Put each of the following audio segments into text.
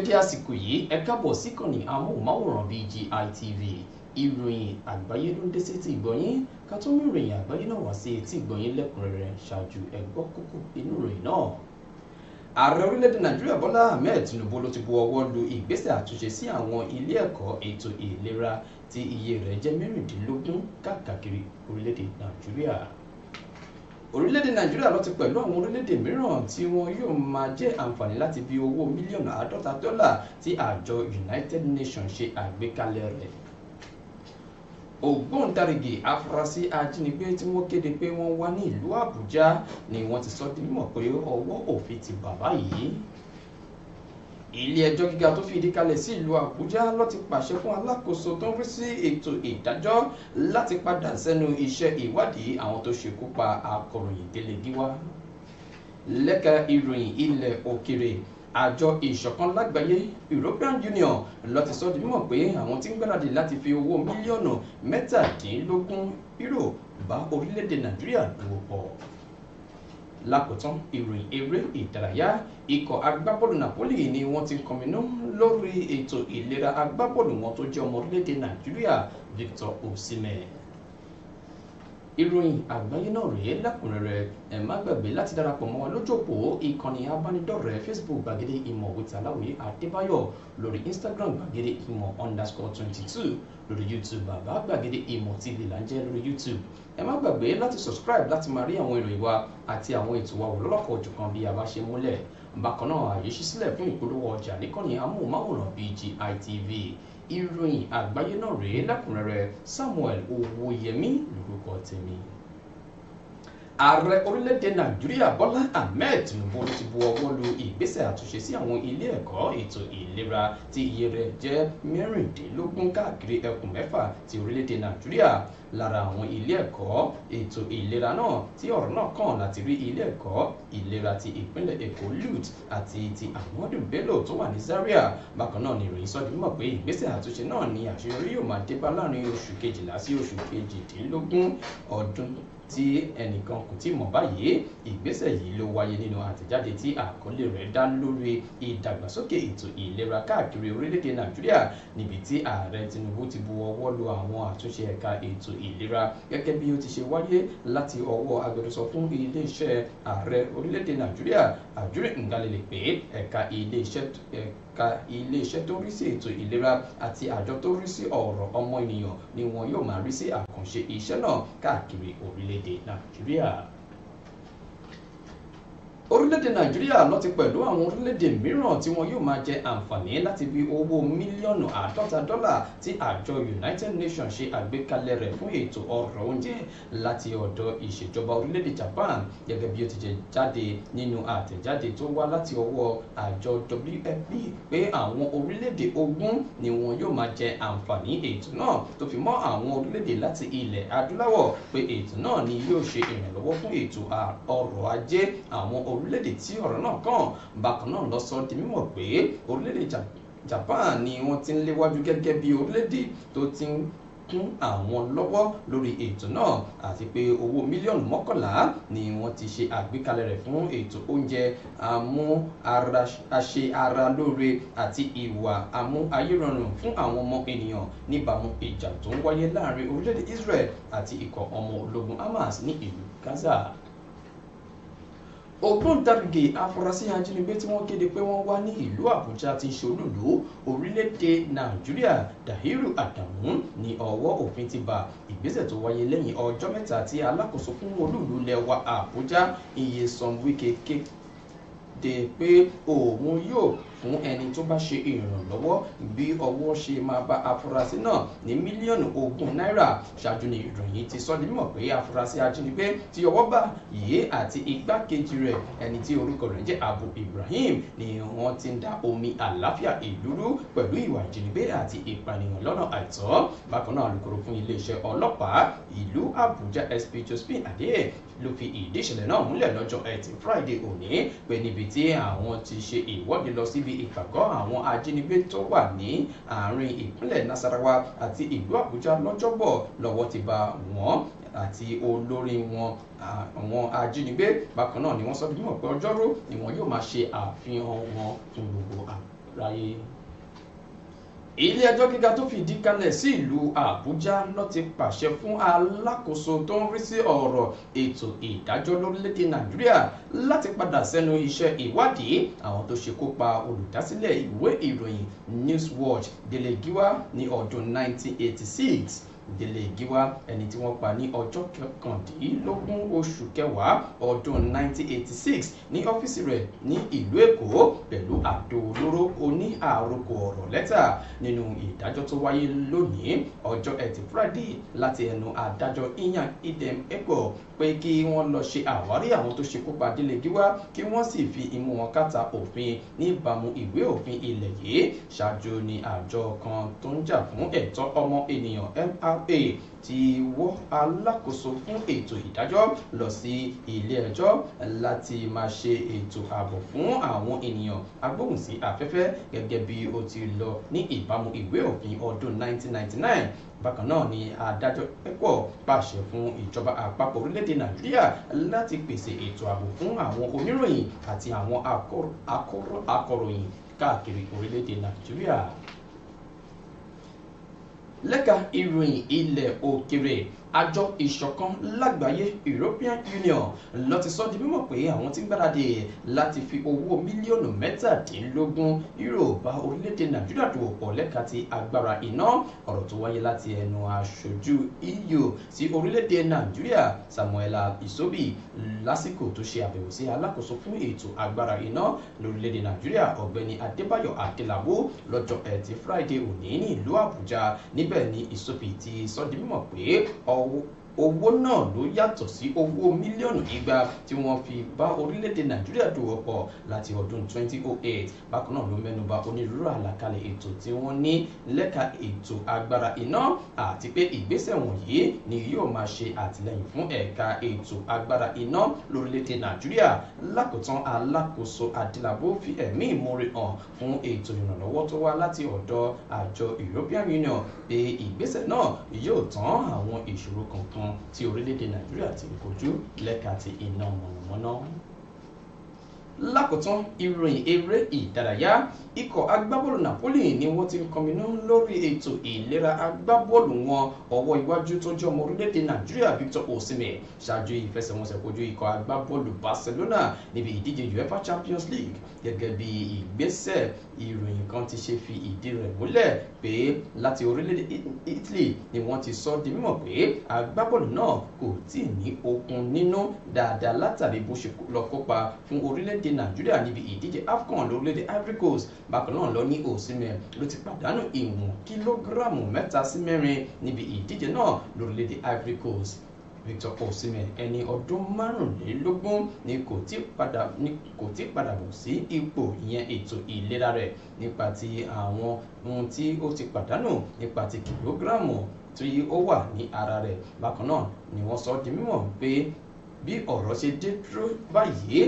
dédé àsìkò yìí ẹ káàbọ̀ sí ìkànnì amóhùnmáwòrán BGI TV. Ìròyìn àgbáyé ló ń dé sí etí ìgbọ̀nyín ká tó mú ìròyìn àgbáyé náà wá sí etí ìgbọ̀nyín lẹ́kùnrẹ́rẹ́ ṣáájú ẹ gbọ́ kókó inú ìròyìn náà. Ààrẹ orílẹ̀-èdè Nàìjíríà Bọ́lá Ahmed Tinubu ló ti bu ọwọ́ lu ìgbésẹ̀ àtúnṣe sí àwọn ilé ẹ̀kọ́ ètò ìlera tí iye rẹ̀ jẹ́ mẹ́rìndínlógún káàkiri orílẹ̀-èdè Nàìjíríà. Orílẹ̀-èdè Nàìjíríà ló ti pẹ̀lú àwọn orílẹ̀-èdè mìíràn tí wọn yóò máa jẹ́ àǹfààní láti bí owó mílíọ̀nù $50 tí àjọ United Nations ṣe àgbékalẹ̀ rẹ̀. Ògbóǹtarìgì afurasí ajínigbé tí wọ́n kéde pé wọ́n wà ní ìlú Àbújá ni wọ́n ti sọ di mímọ̀ pé ọwọ́ òfin ti bà báyìí. Ilé ẹjọ́ gíga tó fi ìdí kalẹ̀ sí ìlú Àbújá ló ti pàṣẹ fún alákòóso tó ń rí sí ètò ìdájọ́ láti padà sẹ́nu iṣẹ́ ìwádìí àwọn tó ṣekú pa akọ̀ròyìn Dele Giwa. Lẹ́ka ìròyìn ilẹ̀ òkèrè, àjọ ìṣọ̀kan lágbàáyé European Union ló ti sọ di mímọ̀ pé àwọn tí ń gbáradì láti fi owó mílíọ̀nù €17 bá orílẹ̀-èdè Nàìjíríà dòwò pọ̀. Lákòótán ìròyìn eré ìdárayá, ikọ̀ agbábọ́ọ̀lù Napoli ni wọ́n ti kọminú lórí ètò ìlera agbábọ́ọ̀lù wọn tó jẹ́ ọmọ orílẹ̀-èdè Nàìjíríà Victor Osimhen. Ìròyìn àgbáyé náà rèé lẹ́kùnrẹ́rẹ́. Ẹ má gbàgbé láti darapọ̀ mọ́ wa lójú òpó ìkànnì abánidọ́rẹ̀ẹ́ Facebook gbàgede ìmọ̀ with Aláwìyé Adébáyọ̀, lórí Instagram gbàgede ìmọ̀ _22, lórí YouTube bàbá gbàgede ìmọ̀ TV là ń jẹ́ lórí YouTube. Ẹ má gbàgbé láti subscribe láti máa rí àwọn ìròyìn wa àti àwọn ètò wa wò lọ́lọ́kọ̀ òjọ̀kan bí a bá ṣe múlẹ̀. Bákan náà àyè ṣí sílẹ̀ fún ìpolówó ọjà níkànnì amóhùnmáwòrán BGI TV. Ìròyìn àgbáyé náà rèé lẹ́kùnrẹ́rẹ́. Samuel Owóyẹmí lórúkọ tèmi. Ààrẹ orílẹ̀-èdè Nàìjíríà Bọ́lá Ahmed Tinubu ló ti bu ọwọ́ lu ìgbésẹ̀ àtúnṣe sí àwọn ilé ẹ̀kọ́ ètò ìlera tí iye rẹ̀ jẹ́ mẹ́rìndínlógún káàkiri ẹkùn 6 ti orílẹ̀-èdè Nàìjíríà. Lára àwọn ilé ẹ̀kọ́ ètò ìlera náà tí ọ̀rọ̀ náà kàn láti rí ilé ẹ̀kọ́ ìlera ti ìpínlẹ̀ Èkó LUTH àti ti Ahmadu Bello tó wà ní Zaria. Bákan náà ni ìròyìn sọ di mímọ̀ pé ìgbésẹ̀ àtúnṣe náà ni àṣeyọrí yóò máa dé bá láàrin oṣù 12 sí oṣù 18 ọdún tí ẹnìkan kò tí mọ̀ báyìí. Ìgbésẹ̀ yìí ló wáyé nínú àtẹ̀jáde tí àkọlé rẹ̀ dá lórí ìdàgbàsókè ètò ìlera káàkiri orílẹ̀-èdè Nàìjíríà, níbi tí ààrẹ Tinubu ti bu ọwọ́ lu àwọn àtúnṣe ẹ̀ka ètò ìlera gẹ́gẹ́ bí ó ti ṣe wáyé láti ọwọ́ agbẹnusọ fún iléeṣẹ́ ààrẹ orílẹ̀-èdè Nàìjíríà Àjúrè Ngalale pé ẹ̀ka iléeṣẹ́ tó rí sí ètò ìlera àti àjọ tó rí sí ọ̀rọ̀ ọmọ ènìyàn ni wọn yóò máa rí sí àkànṣe iṣẹ́ náà káàkiri orílẹ̀-èdè Nàìjíríà. Orílẹ̀-èdè Nàìjíríà ló ti pẹ̀lú àwọn orílẹ̀-èdè mìíràn tí wọn yóò máa jẹ àǹfààní láti bí owó mílíọ̀nù $50 tí àjọ United Nations ṣe àgbékalẹ̀ rẹ̀ fún ètò ọrọ̀ oúnjẹ láti ọ̀dọ̀ ìṣèjọba orílẹ̀-èdè Japan, gẹ́gẹ́ bí ó ti jẹ jáde nínú àtẹ̀jáde tó wá láti ọwọ́ àjọ WFP pé àwọn orílẹ̀-èdè 20 ni wọn yóò máa jẹ àǹfààní ètò náà, tó fi mọ́ àwọn orílẹ̀-èdè láti ilẹ̀ adúláwọ̀, pé ètò náà ni yóò ṣe ìrànlọ́wọ́ fún ètò ọrọ̀ ajé àwọn orílẹ̀-èdè tí ọ̀rọ̀ náà kàn. Bákan náà ló sọ di mímọ̀ pé orílẹ̀-èdè Japan ni wọ́n ti ń léwájú gẹ́gẹ́ bí orílẹ̀-èdè tó ti ń kún àwọn lọ́wọ́ lórí ètò náà, àti pé owó mílíọ̀nù 11 ni wọ́n ti ṣe àgbékalẹ̀ rẹ̀ fún ètò oúnjẹ àṣe ara lóore àti ìwà amú ayé rọrùn fún àwọn ọmọ ènìyàn níbàámu ìjà tó ń wáyé láàrin orílẹ̀-èdè Israel àti ikọ̀ ọmọ ológun Hamas ní ìlú Gaza. Ògbóǹtarìgì afurasí ajínigbé tí wọ́n kéde pé wọ́n wà ní ìlú Àbújá tí ń ṣe olúùlú orílẹ̀-èdè Nàìjíríà Dahiru Adamu ní ọwọ́ òfin ti bá. Ìgbésẹ̀ tó wáyé lẹ́yìn ọjọ́ 3 tí alákòóso fún olúùlú lẹ́wà Àbújá Nyesom Wike kéde pé òun yóò fún ẹni tó bá ṣe ìrànlọ́wọ́ bí ọwọ́ ṣe máa bá afurasí náà ní mílíọ̀nù $20. Ṣáájú ni ìròyìn ti sọ di mímọ̀ pé afurasí ajínigbé tí ọwọ́ bá yìí àti igbákejì rẹ̀ ẹni tí orúkọ rẹ̀ jẹ́ Abu Ibrahim ni wọ́n ti ń da omi àlàáfíà ìlú rú pẹ̀lú ìwà ìjínigbé àti ìpànìyàn lọ́nà àìtọ́. Bákan náà alukoro fún iléeṣẹ́ ọlọ́pàá ìlú Àbújá SP Josephine Adé ló fi ìdí ìṣẹ̀lẹ̀ náà múlẹ̀ lọ́jọ́ Ẹtì Friday òní pé níbi tí àwọn ti ṣe ìwọ́de lọ síbi ìpàgọ́ àwọn ajínigbé tó wà ní àárín ìpínlẹ̀ Nasarawa àti ìlú Àbújá lọ́jọ́bọ̀ lọ́wọ́ ti bá wọn àti olórí wọn àwọn ajínigbé. Bákan náà ni wọ́n sọ bí mọ̀ pé ọjọ́rú ni wọn yóò máa ṣe àfihàn wọn fún gbogbo ráyé. Ilé ẹjọ́ gíga tó fìdí kalẹ̀ sí ìlú Àbújá ló ti pàṣẹ fún alákòóso tó ń rí sí ọ̀rọ̀ ètò ìdájọ́ lórílẹ̀‐èdè Nàìjíríà láti padà sẹ́nu iṣẹ́ ìwádìí àwọn tó ṣekú pa olùdásílẹ̀ ìwé ìròyìn Newswatch Dele Giwa ní ọdún 1986. Dele Giwa ẹni tí wọ́n pa ní ọjọ́ kọkàndínlógún oṣù kẹwàá ọdún 1986 ní ọ́fíìsì rẹ̀ ní ìlú Èkó pẹ̀lú àdó olóró oní àròkọ ọ̀rọ̀ lẹ́tà nínú ìdájọ́ tó wáyé lónìí ọjọ́ Ẹtì Friday láti ẹnu adájọ́ Iyan Idem Ekpo pé kí wọ́n lọ ṣe àwárí àwọn tó ṣekú pa Dele Giwa kí wọ́n sì fi imú wọn kàtà òfin níbàámu ìwé òfin ilẹ̀ yìí. Ṣáájú ni àjọ kan tó ń jà fún ẹ̀tọ́ ọmọ ènìyàn MRA ti wọ́ alákòóso fún ètò ìdájọ́ lọ sí ilé ẹjọ́ láti máa ṣe ètò ààbò fún àwọn ènìyàn agbóhùnsí afẹ́fẹ́ gẹ́gẹ́ bí ó ti lọ ní ìbámu ìwé òfin ọdún 1999. Bákan náà ni adájọ́ Ekpo pàṣẹ fún ìjọba àpapọ̀ orílẹ̀-èdè Nàìjíríà láti pèsè ètò ààbò fún àwọn oníròyìn àti àwọn akọ̀ròyìn káàkiri orílẹ̀-èdè Nàìjíríà. Lẹ́ka ìròyìn ilẹ̀ òkèrè àjọ ìṣọ̀kan lágbàáyé European Union ló ti sọ di mímọ̀ pé àwọn ti ń gbáradì láti fi owó mílíọ̀nù mẹ́tàdínlógún euro bá orílẹ̀-èdè Nàìjíríà dòwò pọ̀ lẹ́ka ti agbára iná. Ọ̀rọ̀ tó wáyé láti ẹnu aṣojú EU sí orílẹ̀-èdè Nàìjíríà Samuela Isobi lásìkò tó ṣe àbẹ̀wò sí alákòóso fún ètò agbára iná lórílẹ̀-èdè Nàìjíríà ọ̀gbẹ́ni Adébáyọ̀ Adélabú lọ́jọ́ Ẹtì Friday òní ní ìlú Àbújá. Níbẹ̀ ni Isobi ti sọ di mímọ̀ pé owó náà ló yàtọ̀ sí owó mílíọ̀nù igba tí wọ́n fi bá orílẹ̀-èdè Nàìjíríà dòwò pọ̀ láti ọdún 2008. Bákan náà ló mẹ́nuba onírúurú àlàkalẹ̀ ètò tí wọ́n ní lẹ́ka ètò agbára iná àti pé ìgbésẹ̀ wọ̀nyí ni yóò máa ṣe àtìlẹ́yìn fún ẹ̀ka ètò agbára iná lórílẹ̀-èdè Nàìjíríà. Lákòótán alákòóso Adélabú fi ẹ̀mí ìmoore hàn fún ètò ìrànlọ́wọ́ tó wá láti ọ̀dọ̀ àjọ European Union pé ìgbésẹ̀ náà yóò tán àwọn ìṣòro kankan tí orílẹ̀-èdè Nàìjíríà ti ń kojú lẹ́ka ti iná mọ̀nàmọ́ná. Lákòótán ìròyìn eré ìdárayá ikọ̀ agbábọ́ọ̀lù Napoli ni wọ́n ti ń kọminú lórí ètò ìlera agbábọ́ọ̀lù wọn ọwọ́ iwájú tó jẹ́ ọmọ orílẹ̀-èdè Nàìjíríà Victor Osimhen ṣáájú ìfẹsẹ̀wọnsẹ̀ kojú ikọ̀ agbábọ́ọ̀lù Barcelona níbi ìdíje UEFA Champions League. Gẹ́gẹ́ bí ìgbésẹ̀ ìròyìn kan ti ṣe fi ìdí rẹ̀ múlẹ̀ pé láti orílẹ̀-èdè Italy ni wọ́n ti sọ di mímọ̀ pé agbábọ́ọ̀lù náà kò tíì ní okun nínú dáadáa látàrí bó ṣe lọ kópa fún orílẹ̀-èdè Nàìjíríà níbi ìdíje AFCON lórílẹ̀-èdè Ivory Coast. Bákan náà lọ ní Osimhen ló ti pàdánù ìwọ̀n kìlógíráàmù 3 sí 4 níbi ìdíje náà lórílẹ̀-èdè Ivory Coast. Victor Osimhen ẹni ọdún 25 ni kò tí padà bọ̀ sí ipò ìyẹn ètò ìlera rẹ̀ nípa ti àwọn ohun tí ó ti pàdánù nípa ti kìlógíráàmù tí ó wà ní ara rẹ̀. Bákan náà ni wọ́n sọ di mímọ̀ pé bí ọ̀rọ̀ ṣe dé dúró báyìí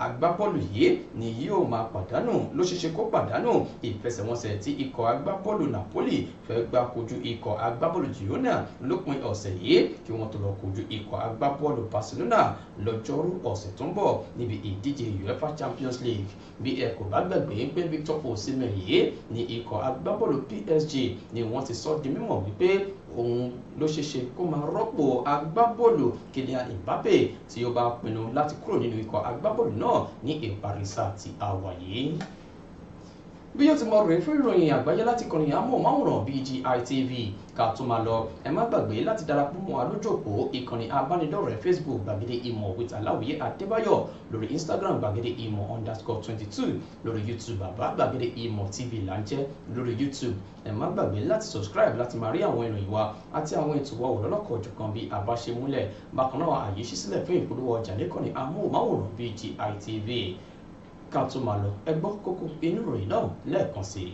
agbábọ́ọ̀lù yìí ni yóò máa pàdánù ló ṣeéṣe kó pàdánù ìfẹsẹ̀wọnsẹ̀ tí ikọ̀ agbábọ́ọ̀lù Napoli fẹ́ gbá kojú ikọ̀ agbábọ́ọ̀lù Girona lópin ọ̀sẹ̀ yìí kí wọ́n tó lọ kojú ikọ̀ agbábọ́ọ̀lù Barcelona lọ́jọ́rú ọ̀sẹ̀ tó ń bọ̀ níbi ìdíje UEFA Champions League. Bí ẹ kò bá gbàgbé pé Victor Osimhen yìí ni ikọ̀ agbábọ́ọ̀lù PSG ni wọ́n ti sọ di mímọ̀ wípé òun ló ṣeéṣe kó máa rọ́pò agbábọ́ọ̀lù Kylian Mbappe tí ó bá pinnu láti kúrò nínú ikọ̀ agbábọ́ọ̀lù náà ní ìparí sáà tí a wà yìí. Bí yóò ti mọ rèé fún ìròyìn àgbáyé láti kọrin amóhùnmáwòrán BGI TV ká tó máa lọ ẹ má gbàgbé láti darapọ̀ mọ́ alójòpó ìkànnì abánidọ́rẹ̀ẹ́ Facebook gbàgede ìmọ̀ with Aláwìyé Adébáyọ̀ lórí Instagram gbàgede ìmọ̀ _22 lórí YouTube bàbá gbàgede ìmọ̀ TV là ń jẹ́ lórí YouTube. Ẹ má gbàgbé láti subscribe láti máa rí àwọn ìròyìn wa àti àwọn ètò wa òlọ́lọ́kọ̀ ọ̀jọ̀kan bí a bá ṣe múlẹ̀. Bákan náà àyè ṣí sílẹ̀ fún ìpolówó ọjà lẹ́kọ̀ọ́ni amóhùnmáwòrán BGI TV. Ká tó máa lọ ẹ gbọ́ kókó inú ìròyìn náà lẹ́ẹ̀kan sí i.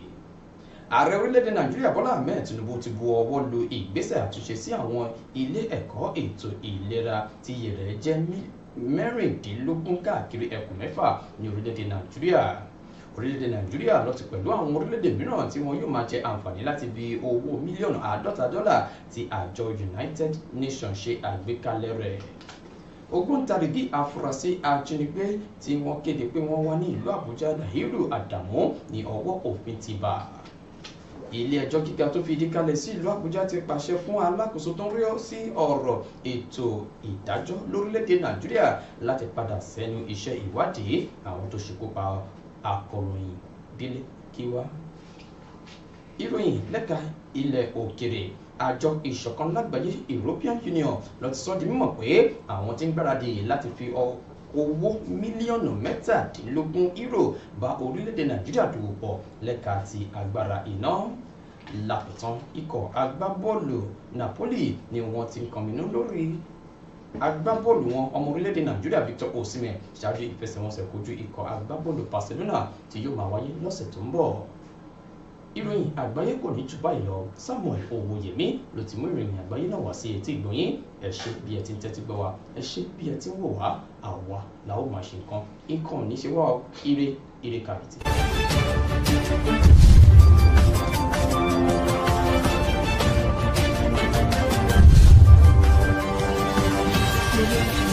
Ààrẹ orílẹ̀-èdè Nàìjíríà Bọ́lá Ahmed Tinubu ti bu ọwọ́ lu ìgbésẹ̀ àtúnṣe sí àwọn ilé ẹ̀kọ́ ètò ìlera tí iye rẹ̀ jẹ́ 16 káàkiri ẹkùn 6 ní orílẹ̀-èdè Nàìjíríà. Orílẹ̀-èdè Nàìjíríà ló ti pẹ̀lú àwọn orílẹ̀-èdè mìíràn tí wọn yóò máa jẹ àǹfààní láti bí owó $50 million tí àjọ United Nations ṣe àgbékalẹ̀ rẹ̀. ògbóǹtarìgì afurasí ajínigbé tí wọ́n kéde pé wọ́n wà ní ìlú Àbújá Dahiru Adamu ní ọwọ́ òfin ti bá. Ilé ẹjọ́ gíga tó fi ìdí kalẹ̀ sí ìlú Àbújá ti pàṣẹ fún alákòóso tó ń rí sí ọ̀rọ̀ ètò ìdájọ́ lórílẹ̀‐èdè Nàìjíríà láti padà sẹ́nu iṣẹ́ ìwádìí àwọn tó ṣekú pa akọ̀ròyìn Dele Giwa. Ìròyìn lẹ́ka ilẹ̀ òkèrè, àjọ ìṣọ̀kan lágbàáyé European Union ló ti sọ di mímọ̀ pé àwọn tí ń gbáradì láti fi owó mílíọ̀nù 17 euro bá orílẹ̀-èdè Nàìjíríà dòwò pọ̀ lẹ́ka ti agbára iná. Lápẹ̀tán ikọ̀ agbábọ́ọ̀lù Napoli ni wọ́n ti ń kọminú lórí agbábọ́ọ̀lù wọn ọmọ orílẹ̀-èdè Nàìjíríà Victor Osimhen ṣáájú ìfẹsẹ̀wọnsẹ̀ kojú ikọ̀ agbábọ́ọ̀lù Barcelona tí yóò máa wáyé lọ́sẹ̀ tó ń bọ̀. Ìròyìn àgbáyé kò ní jù báyìí lọ. Samuel Owóyèmí ló ti mú ìròyìn àgbáyé náà wá sí etí ìgbọ̀nyín. Ẹ ṣé bí ẹ ti ń tẹ́tí gbọ́ wa, ẹ ṣé bí ẹ ti ń wò wá, àwa la ó máa ṣe nǹkan ò ní ṣe wá ire kàrìtì. Thank you.